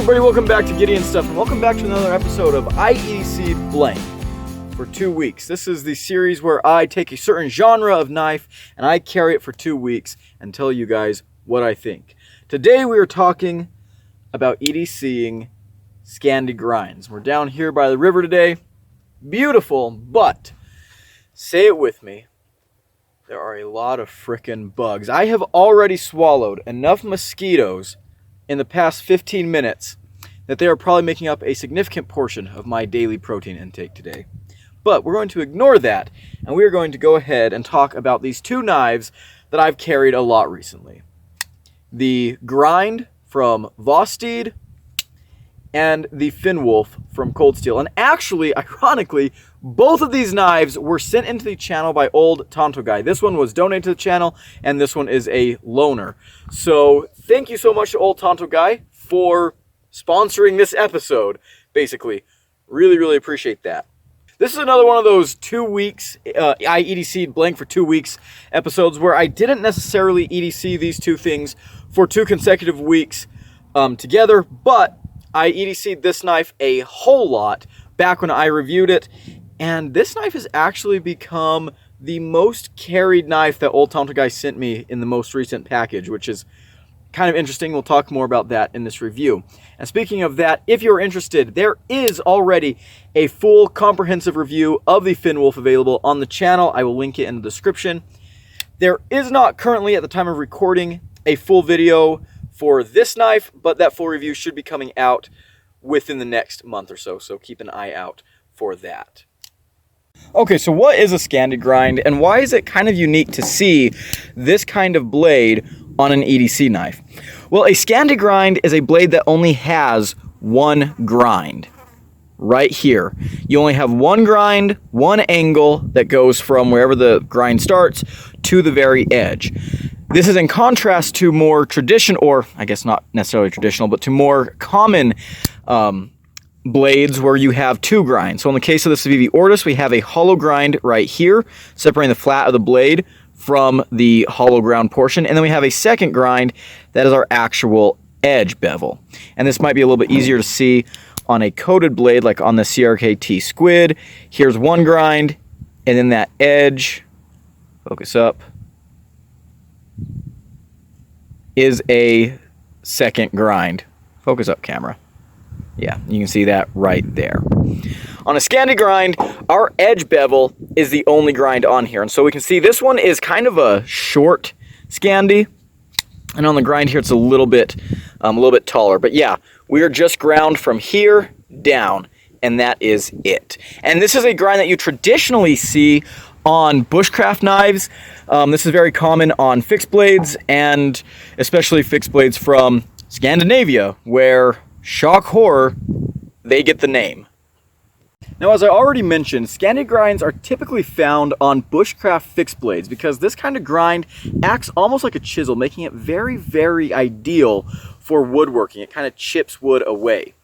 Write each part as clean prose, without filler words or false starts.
everybody, welcome back to Gideon Stuff, and welcome back to another episode of EDC-ed blank for 2 weeks. This is the series where I take a certain genre of knife and I carry it for 2 weeks and tell you guys what I think. Today we are talking about EDCing Scandi grinds. We're down here by the river today. Beautiful, but say it with me. There are a lot of frickin' bugs. I have already swallowed enough mosquitoes in the past 15 minutes that they are probably making up a significant portion of my daily protein intake today. But we're going to ignore that, and we are going to go ahead and talk about these two knives that I've carried a lot recently. The grind from Vosteed and the FinnWolf from Cold Steel. And actually, ironically, both of these knives were sent into the channel by old Tonto Guy. This one was donated to the channel, and this one is a loaner. So thank you so much to old Tonto Guy for sponsoring this episode, basically. Really, really appreciate that. This is another one of those 2 weeks, I EDC'd blank for 2 weeks episodes where I didn't necessarily EDC these two things for 2 consecutive weeks together, but I EDC'd this knife a whole lot back when I reviewed it, and this knife has actually become the most carried knife that old Tonto Guy sent me in the most recent package, which is kind of interesting. We'll talk more about that in this review. And speaking of that, if you're interested, there is already a full comprehensive review of the FinnWolf available on the channel. I will link it in the description. There is not currently, at the time of recording, a full video for this knife, but that full review should be coming out within the next month or so, so keep an eye out for that. Okay, so what is a Scandi grind, and why is it kind of unique to see this kind of blade on an EDC knife? Well, a Scandi grind is a blade that only has one grind right here. You only have one grind, one angle that goes from wherever the grind starts to the very edge. This is in contrast to more traditional, or I guess not necessarily traditional, but to more common blades where you have two grinds. So in the case of the Civivi Ortus, we have a hollow grind right here, separating the flat of the blade from the hollow ground portion. And then we have a second grind that is our actual edge bevel. And this might be a little bit easier to see on a coated blade like on the CRKT Squid. Here's one grind, and then that edge, focus up, is a second grind. Focus up, camera. Yeah, you can see that right there. On a Scandi grind, our edge bevel is the only grind on here. And so we can see this one is kind of a short Scandi. And on the grind here, it's a little bit taller. But yeah, we are just ground from here down, and that is it. And this is a grind that you traditionally see on bushcraft knives. This is very common on fixed blades, and especially fixed blades from Scandinavia, where, shock horror, they get the name. Now, as I already mentioned, Scandi grinds are typically found on bushcraft fixed blades because this kind of grind acts almost like a chisel, making it very, very ideal for woodworking. It kind of chips wood away.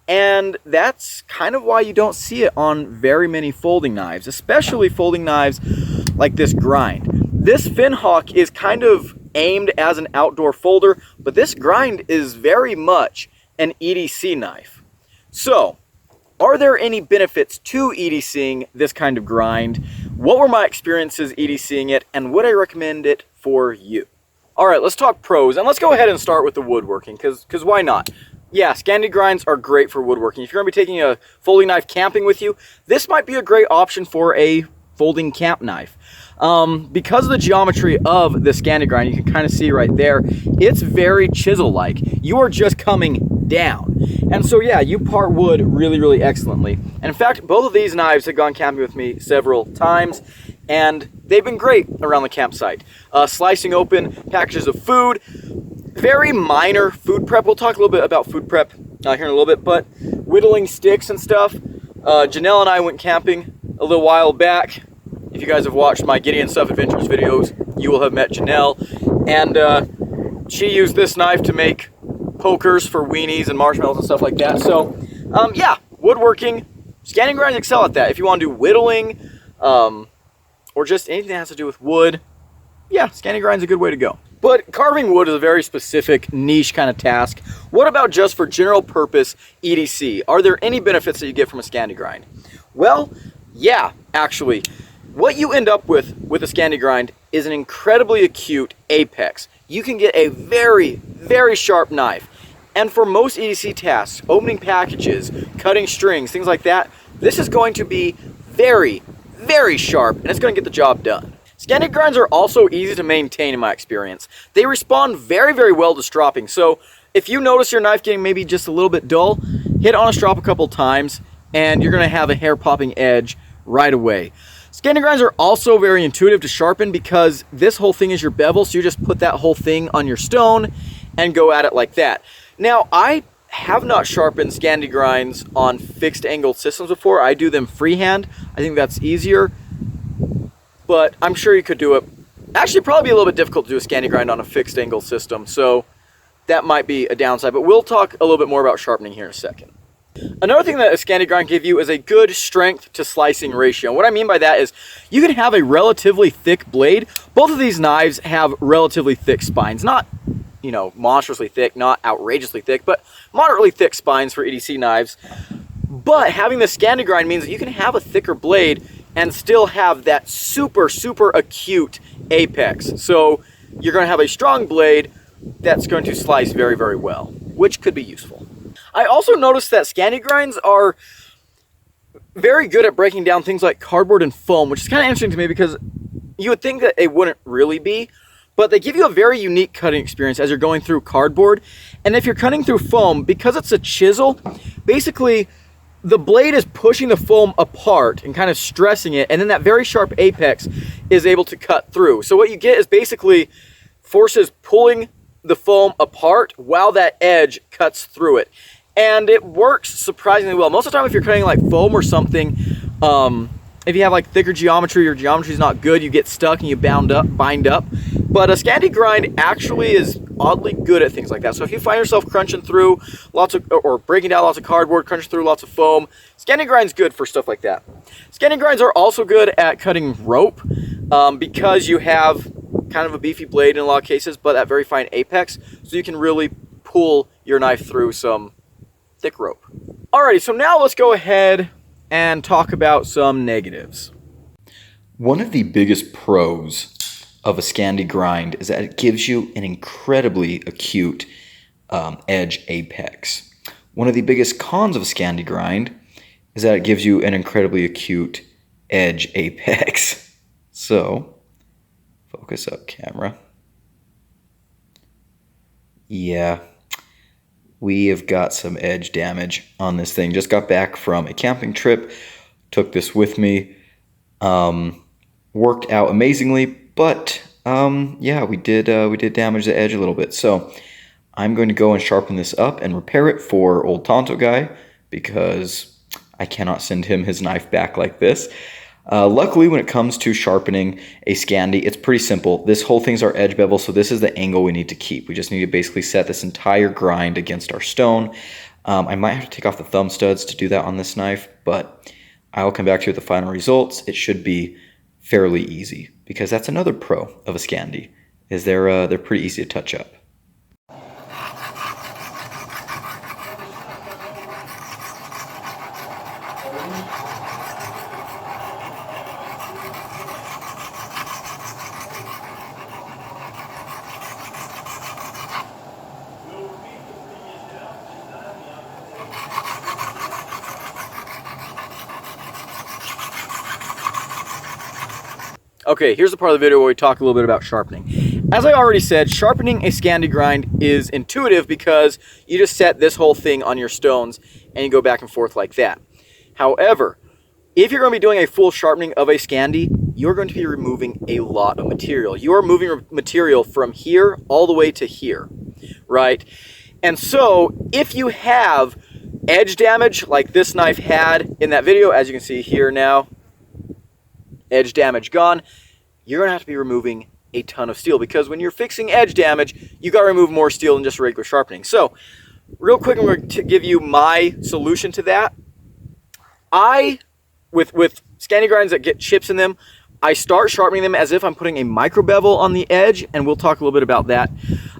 And that's kind of why you don't see it on very many folding knives, especially folding knives like this grind. This Finnhawk is kind of aimed as an outdoor folder, but this grind is very much an EDC knife. So, are there any benefits to EDCing this kind of grind? What were my experiences EDCing it, and would I recommend it for you? Alright, let's talk pros, and let's go ahead and start with the woodworking, because why not? Yeah, Scandi grinds are great for woodworking. If you're going to be taking a folding knife camping with you, this might be a great option for a folding camp knife. Because of the geometry of the Scandi grind, you can kind of see right there, it's very chisel-like. You are just coming down. And so yeah, you part wood really, really excellently. And in fact, both of these knives have gone camping with me several times, and they've been great around the campsite. Slicing open packages of food, very minor food prep. We'll talk a little bit about food prep here in a little bit, but whittling sticks and stuff. Janelle and I went camping a little while back. If you guys have watched my Gideon Stuff Adventures videos, you will have met Janelle. And she used this knife to make pokers for weenies and marshmallows and stuff like that. So, yeah, woodworking, Scandi grinds excel at that. If you want to do whittling, or just anything that has to do with wood, yeah, Scandi grind's a good way to go. But carving wood is a very specific niche kind of task What about just for general purpose EDC? Are there any benefits that you get from a Scandi grind? Well, yeah, actually. What you end up with a Scandi grind is an incredibly acute apex. You can get a very, very sharp knife. And for most EDC tasks, opening packages, cutting strings, things like that, this is going to be very, very sharp, and it's going to get the job done. Scandi grinds are also easy to maintain in my experience. They respond very, very well to stropping. So if you notice your knife getting maybe just a little bit dull, hit on a strop a couple times, and you're going to have a hair-popping edge right away. Scandi grinds are also very intuitive to sharpen because this whole thing is your bevel, so you just put that whole thing on your stone and go at it like that. Now, I have not sharpened Scandi grinds on fixed angled systems before. I do them freehand. I think that's easier, but I'm sure you could do it. Actually, probably be a little bit difficult to do a Scandi grind on a fixed angle system, so that might be a downside, but we'll talk a little bit more about sharpening here in a second. Another thing that a Scandi grind gives you is a good strength to slicing ratio. What I mean by that is you can have a relatively thick blade. Both of these knives have relatively thick spines. Not, you know, monstrously thick, not outrageously thick, but moderately thick spines for EDC knives. But having the Scandi grind means that you can have a thicker blade and still have that super, super acute apex. So you're going to have a strong blade that's going to slice very, very well, which could be useful. I also noticed that Scandi grinds are very good at breaking down things like cardboard and foam, which is kind of interesting to me because you would think that it wouldn't really be, but they give you a very unique cutting experience as you're going through cardboard. And if you're cutting through foam, because it's a chisel, basically the blade is pushing the foam apart and kind of stressing it, and then that very sharp apex is able to cut through. So what you get is basically forces pulling the foam apart while that edge cuts through it. And it works surprisingly well. Most of the time if you're cutting like foam or something, if you have like thicker geometry or geometry is not good, you get stuck and you bind up. But a Scandi grind actually is oddly good at things like that. So if you find yourself crunching through or breaking down lots of cardboard, crunching through lots of foam, Scandi grind's good for stuff like that. Scandi grinds are also good at cutting rope because you have kind of a beefy blade in a lot of cases, but that very fine apex, so you can really pull your knife through some thick rope. Alrighty, so now let's go ahead and talk about some negatives. One of the biggest pros of a Scandi grind is that it gives you an incredibly acute edge apex. One of the biggest cons of a Scandi grind is that it gives you an incredibly acute edge apex. So, focus up, camera. Yeah, we have got some edge damage on this thing. Just got back from a camping trip, took this with me. Worked out amazingly, but yeah, we did damage the edge a little bit. So I'm going to go and sharpen this up and repair it for old Tonto guy because I cannot send him his knife back like this. Luckily, when it comes to sharpening a Scandi, it's pretty simple. This whole thing's our edge bevel, so this is the angle we need to keep. We just need to basically set this entire grind against our stone. I might have to take off the thumb studs to do that on this knife, but I'll come back to you with the final results. It should be fairly easy, because that's another pro of a Scandi, is they're pretty easy to touch up. Okay, here's the part of the video where we talk a little bit about sharpening. As I already said, sharpening a Scandi grind is intuitive because you just set this whole thing on your stones and you go back and forth like that. However, if you're going to be doing a full sharpening of a Scandi, you're going to be removing a lot of material. You are moving material from here all the way to here, right? And so if you have edge damage like this knife had in that video, as you can see here now, edge damage gone, you're going to have to be removing a ton of steel, because when you're fixing edge damage, you got to remove more steel than just regular sharpening. So real quick, I'm going to give you my solution to that. With Scandi grinds that get chips in them, I start sharpening them as if I'm putting a micro bevel on the edge, and we'll talk a little bit about that.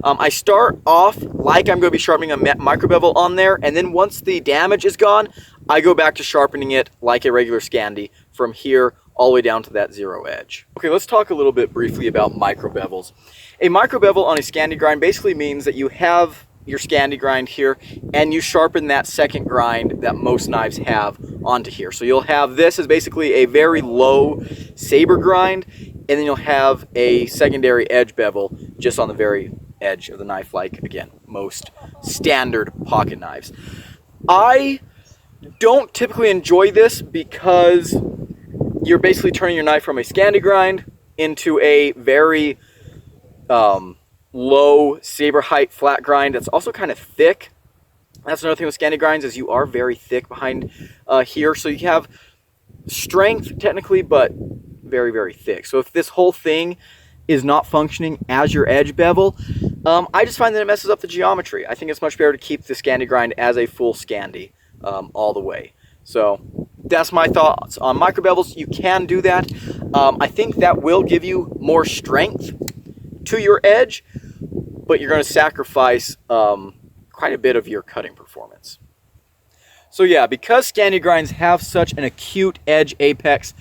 I start off like I'm going to be sharpening a micro bevel on there, and then once the damage is gone, I go back to sharpening it like a regular Scandi from here all the way down to that 0 edge. Okay, let's talk a little bit briefly about micro bevels. A micro bevel on a Scandi grind basically means that you have your Scandi grind here and you sharpen that second grind that most knives have onto here. So you'll have this as basically a very low saber grind, and then you'll have a secondary edge bevel just on the very edge of the knife, like again most standard pocket knives. I don't typically enjoy this because you're basically turning your knife from a Scandi grind into a very low saber height flat grind that's also kind of thick. That's another thing with Scandi grinds, is you are very thick behind here, so you have strength technically, but very, very thick. So if this whole thing is not functioning as your edge bevel, I just find that it messes up the geometry. I think it's much better to keep the Scandi grind as a full Scandi all the way. So that's my thoughts on micro bevels. You can do that. I think that will give you more strength to your edge, but you're going to sacrifice quite a bit of your cutting performance. So yeah, because Scandi grinds have such an acute edge apex,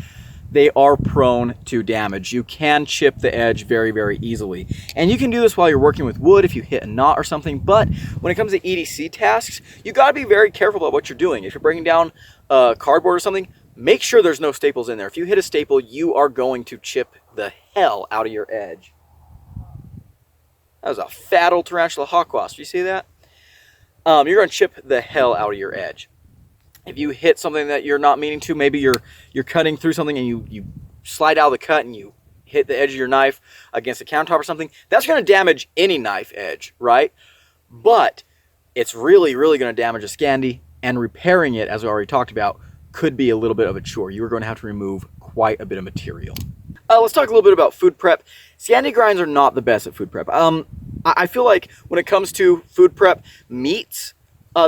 they are prone to damage. You can chip the edge very, very easily. And you can do this while you're working with wood if you hit a knot or something, but when it comes to EDC tasks, you got to be very careful about what you're doing. If you're breaking down cardboard or something, make sure there's no staples in there. If you hit a staple, you are going to chip the hell out of your edge. That was a fat old tarantula hawk wasp. You see that? You're going to chip the hell out of your edge. If you hit something that you're not meaning to, maybe you're cutting through something and you slide out of the cut and you hit the edge of your knife against a countertop or something, that's going to damage any knife edge, right? But it's really, really going to damage a Scandi, and repairing it, as we already talked about, could be a little bit of a chore. You are going to have to remove quite a bit of material. Let's talk a little bit about food prep. Scandi grinds are not the best at food prep. I feel like when it comes to food prep, meats,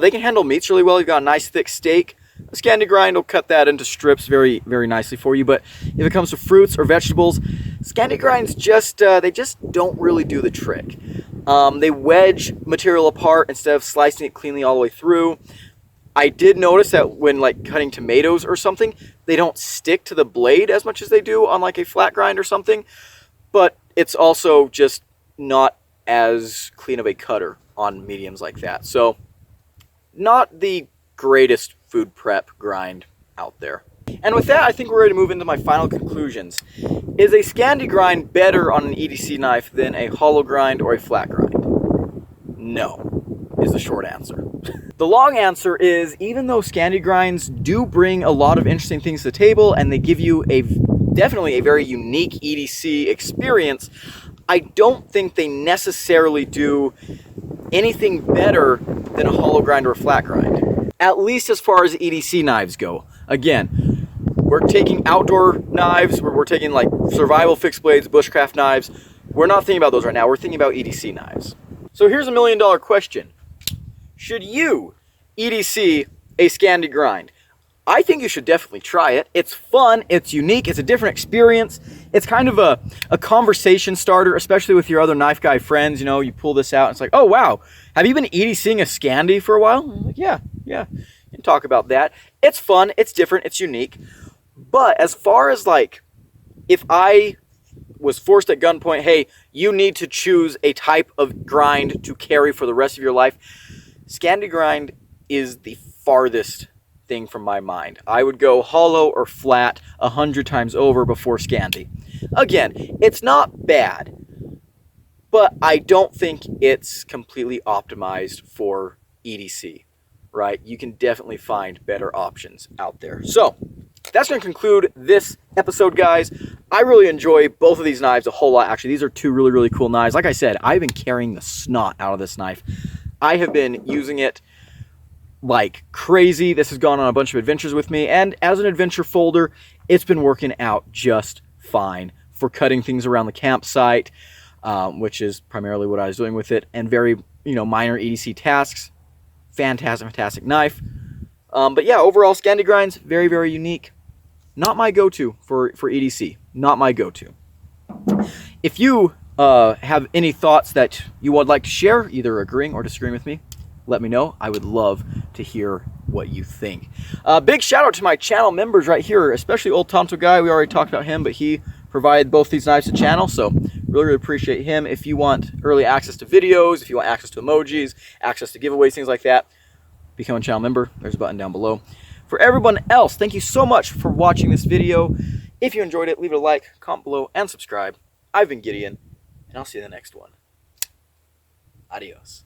they can handle meats really well. You've got a nice thick steak. A Scandi grind will cut that into strips very, very nicely for you. But if it comes to fruits or vegetables, Scandi grinds they just don't really do the trick. They wedge material apart instead of slicing it cleanly all the way through. I did notice that when like cutting tomatoes or something, they don't stick to the blade as much as they do on like a flat grind or something. But it's also just not as clean of a cutter on mediums like that. So not the greatest food prep grind out there. And with that, I think we're ready to move into my final conclusions. Is a Scandi grind better on an EDC knife than a hollow grind or a flat grind? No, is the short answer. The long answer is, even though Scandi grinds do bring a lot of interesting things to the table and they give you definitely a very unique EDC experience, I don't think they necessarily do anything better than a hollow grind or a flat grind. At least as far as EDC knives go. Again, we're taking outdoor knives, we're taking like survival fixed blades, bushcraft knives. We're not thinking about those right now, we're thinking about EDC knives. So here's $1 million question. Should you EDC a Scandi grind? I think you should definitely try it. It's fun, it's unique, it's a different experience. It's kind of a conversation starter, especially with your other knife guy friends. You know, you pull this out and it's like, oh wow, have you been EDCing a Scandi for a while? I'm like, yeah, you can talk about that. It's fun, it's different, it's unique. But as far as like, if I was forced at gunpoint, hey, you need to choose a type of grind to carry for the rest of your life, Scandi grind is the farthest thing from my mind. I would go hollow or flat 100 times over before Scandi. Again, it's not bad, but I don't think it's completely optimized for EDC, right? You can definitely find better options out there. So that's going to conclude this episode, guys. I really enjoy both of these knives a whole lot. Actually, these are two really, really cool knives. Like I said, I've been carrying the snot out of this knife. I have been using it like crazy. This has gone on a bunch of adventures with me, and as an adventure folder, it's been working out just fine for cutting things around the campsite, which is primarily what I was doing with it, and very, minor EDC tasks. Fantastic knife. But yeah, overall, Scandi grinds, very, very unique. Not my go-to for EDC. not my go-to. If you have any thoughts that you would like to share, either agreeing or disagreeing with me, let me know. I would love to hear what you think. Big shout out to my channel members right here, especially Old Tonto Guy. We already talked about him, but he provided both these knives to the channel, so really appreciate him. If you want early access to videos, if you want access to emojis, access to giveaways, things like that, become a channel member. There's a button down below. For everyone else, thank you so much for watching this video. If you enjoyed it, leave it a like, comment below, and subscribe. I've been Gideon, and I'll see you in the next one. Adios.